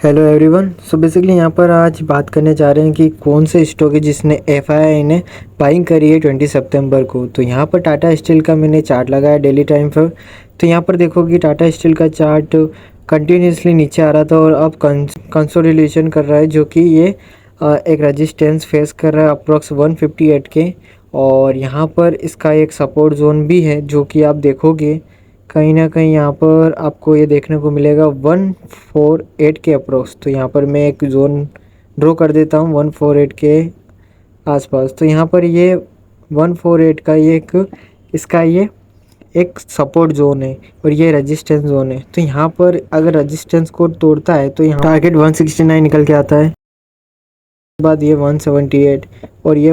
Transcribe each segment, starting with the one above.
Hello everyone. So basically यहाँ पर आज बात करने जा रहे हैं कि कौन से स्टॉक है जिसने एफआईआई ने बाइंग करी है 20 सितंबर को। तो यहाँ पर टाटा स्टील का मैंने चार्ट लगाया डेली टाइम पर। तो यहाँ पर देखो कि टाटा स्टील का चार्ट कंटिन्यूसली नीचे आ रहा था और अब कंसोलिडेशन कर रहा है, जो कि ये एक रेजिस्टेंस फेस कर रहा है अप्रॉक्स 158 के। और यहाँ पर इसका एक सपोर्ट जोन भी है, जो कि आप देखोगे कहीं ना कहीं यहाँ पर आपको ये देखने को मिलेगा 148 के अप्रोक्स। तो यहाँ पर मैं एक जोन ड्रॉ कर देता हूँ 148 के आसपास। तो यहाँ पर ये 148 का ये एक सपोर्ट जोन है और ये रेजिस्टेंस जोन है। तो यहाँ पर अगर रेजिस्टेंस को तोड़ता है तो यहाँ टारगेट 169 निकल के आता है। उसके बाद ये 178 और ये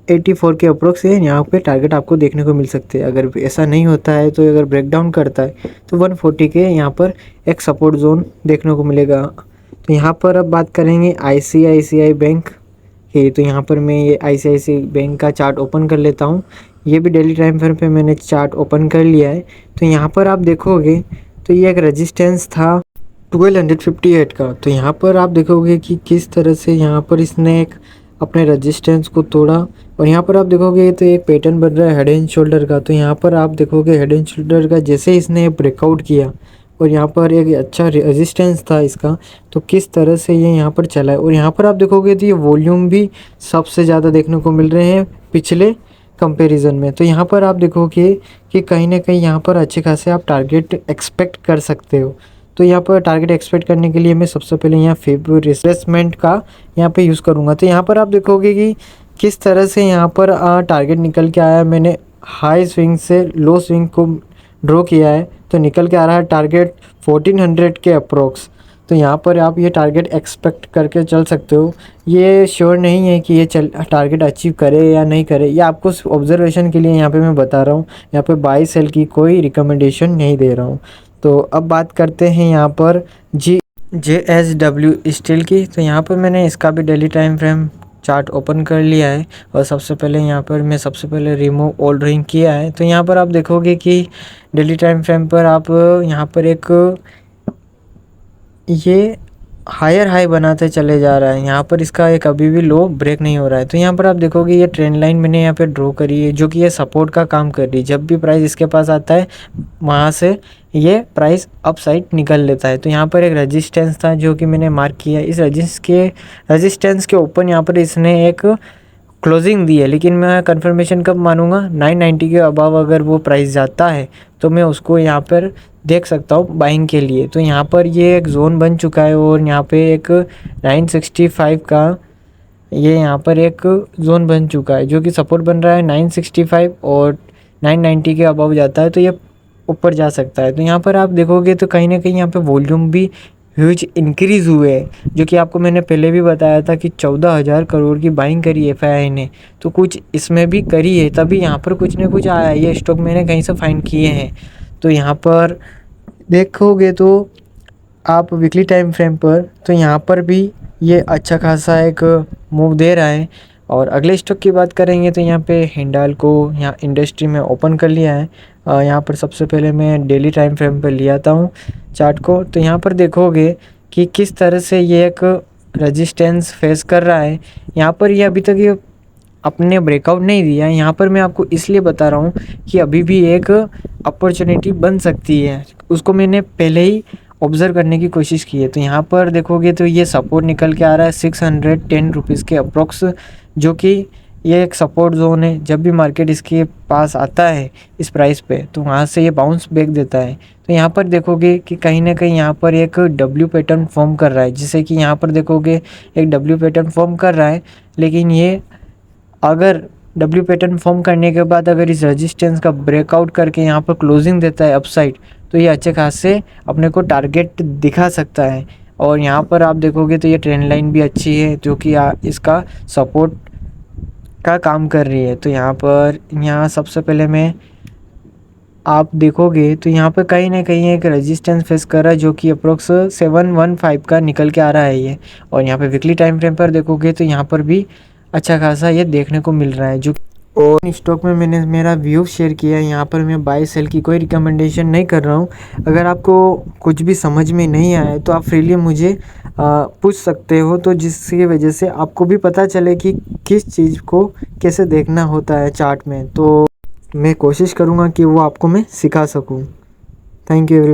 184 के अप्रोक्स है, यहाँ पे टारगेट आपको देखने को मिल सकते हैं। अगर ऐसा नहीं होता है तो अगर ब्रेकडाउन करता है तो 140 के यहाँ पर एक सपोर्ट जोन देखने को मिलेगा। तो यहाँ पर अब बात करेंगे आईसीआईसीआई बैंक की। तो यहाँ पर मैं ये आईसीआईसीआई बैंक का चार्ट ओपन कर लेता हूँ। ये भी डेली टाइम फ्रेम पे मैंने चार्ट ओपन कर लिया है। तो यहाँ पर आप देखोगे तो ये एक रेजिस्टेंस था 1258 का। तो यहाँ पर आप देखोगे कि किस तरह से यहाँ पर इसने एक अपने रेजिस्टेंस को तोड़ा। और यहाँ पर आप देखोगे तो एक पैटर्न बन रहा है हेड एंड शोल्डर का। तो यहाँ पर आप देखोगे हेड एंड शोल्डर का जैसे इसने ब्रेकआउट किया और यहाँ पर एक अच्छा रेजिस्टेंस था इसका, तो किस तरह से ये यहाँ पर चला है। और यहाँ पर आप देखोगे तो ये वॉल्यूम भी सबसे ज़्यादा देखने को मिल रहे हैं पिछले कंपैरिजन में। तो यहाँ पर आप देखोगे कि कहीं ना कहीं यहाँ पर अच्छे खासे आप टारगेट एक्सपेक्ट कर सकते हो। तो यहाँ पर टारगेट एक्सपेक्ट करने के लिए मैं सबसे पहले यहाँ फेब रिट्रेसमेंट का यहाँ पे यूज़ करूँगा। तो यहाँ पर आप देखोगे कि किस तरह से यहाँ पर टारगेट निकल के आया। मैंने हाई स्विंग से लो स्विंग को ड्रॉ किया है तो निकल के आ रहा है टारगेट 1400 के अप्रोक्स। तो यहाँ पर आप ये टारगेट एक्सपेक्ट करके चल सकते हो। ये श्योर नहीं है कि ये टारगेट अचीव करे या नहीं करे, ये आपको ऑब्जर्वेशन के लिए यहाँ पे मैं बता रहा हूँ। यहाँ पे बाई सेल की कोई रिकमेंडेशन नहीं दे रहा हूँ। तो अब बात करते हैं यहाँ पर JSW स्टील की। तो यहाँ पर मैंने इसका भी daily time frame chart open कर लिया है और सबसे पहले रिमूव ऑर्डरिंग किया है। तो यहाँ पर आप देखोगे कि डेली टाइम फ्रेम पर आप यहाँ पर एक ये हायर हाई बनाते चले जा रहा है। यहाँ पर इसका एक अभी भी लो ब्रेक नहीं हो रहा है। तो यहाँ पर आप देखोगे ये ट्रेंड लाइन मैंने यहाँ पे ड्रॉ करी है, जो कि ये सपोर्ट का काम कर रही है। जब भी प्राइस इसके पास आता है वहाँ से ये प्राइस अप साइड निकल लेता है। तो यहाँ पर एक रेजिस्टेंस था जो कि मैंने मार्क किया। इस रेजिस्टेंस के ऊपर यहाँ पर इसने एक क्लोजिंग दी है, लेकिन मैं कंफर्मेशन कब मानूंगा 990 के अबाव अगर वो प्राइस जाता है तो मैं उसको यहाँ पर देख सकता हूँ बाइंग के लिए। तो यहाँ पर ये एक जोन बन चुका है और यहाँ पे एक 965 का ये यहाँ पर एक जोन बन चुका है, जो कि सपोर्ट बन रहा है 965 और 990 के अबाव जाता है तो ये ऊपर जा सकता है। तो यहाँ पर आप देखोगे तो कहीं ना कहीं यहाँ पे वॉल्यूम भी ह्यूज इंक्रीज़ हुए हैं, जो कि आपको मैंने पहले भी बताया था कि 14,000 करोड़ की बाइंग करी एफआईआई ने। तो कुछ इसमें भी करी है, तभी यहाँ पर कुछ ना कुछ आया। ये स्टॉक मैंने कहीं से फाइंड किए हैं। तो यहाँ पर देखोगे तो आप वीकली टाइम फ्रेम पर तो यहाँ पर भी ये अच्छा खासा एक मूव दे रहा है। और अगले स्टॉक की बात करेंगे तो यहाँ पे हिंडाल्को यहाँ इंडस्ट्री में ओपन कर लिया है। यहाँ पर सबसे पहले मैं डेली टाइम फ्रेम पर ले आता हूँ चार्ट को। तो यहाँ पर देखोगे कि किस तरह से ये एक रेजिस्टेंस फेस कर रहा है। यहाँ पर ये अभी तक ये अपने ब्रेकआउट नहीं दिया है। यहाँ पर मैं आपको इसलिए बता रहा हूँ कि अभी भी एक अपॉर्चुनिटी बन सकती है, उसको मैंने पहले ही ऑब्ज़र्व करने की कोशिश की है। तो यहाँ पर देखोगे तो ये सपोर्ट निकल के आ रहा है 610 रुपीज़ के अप्रोक्स, जो कि ये एक सपोर्ट जोन है। जब भी मार्केट इसके पास आता है इस प्राइस पे तो वहाँ से ये बाउंस बैक देता है। तो यहाँ पर देखोगे कि कहीं ना कहीं यहाँ पर एक डब्ल्यू पैटर्न फॉर्म कर रहा है, जिसे कि यहाँ पर देखोगे एक डब्ल्यू पैटर्न फॉर्म कर रहा है। लेकिन ये अगर डब्ल्यू पैटर्न फॉर्म करने के बाद अगर इस रेजिस्टेंस का ब्रेकआउट करके यहाँ पर क्लोजिंग देता है अपसाइड, तो ये अच्छे खासे अपने को टारगेट दिखा सकता है। और यहाँ पर आप देखोगे तो ये ट्रेंड लाइन भी अच्छी है, जो कि इसका सपोर्ट का काम कर रही है। तो यहाँ सबसे पहले मैं आप देखोगे तो यहाँ पर कहीं ना कहीं एक रेजिस्टेंस फेस कर रहा है, जो कि अप्रोक्स 715 का निकल के आ रहा है ये। और यहाँ पे वीकली टाइम फ्रेम पर देखोगे तो यहाँ पर भी अच्छा खासा ये देखने को मिल रहा है, जो और स्टॉक में मैंने मेरा व्यू शेयर किया है। यहाँ पर मैं बाय सेल की कोई रिकमेंडेशन नहीं कर रहा हूँ। अगर आपको कुछ भी समझ में नहीं आया तो आप फ्रीली मुझे पूछ सकते हो, तो जिसकी वजह से आपको भी पता चले कि किस चीज़ को कैसे देखना होता है चार्ट में। तो मैं कोशिश करूँगा कि वो आपको मैं सिखा सकूँ। Thank you everyone.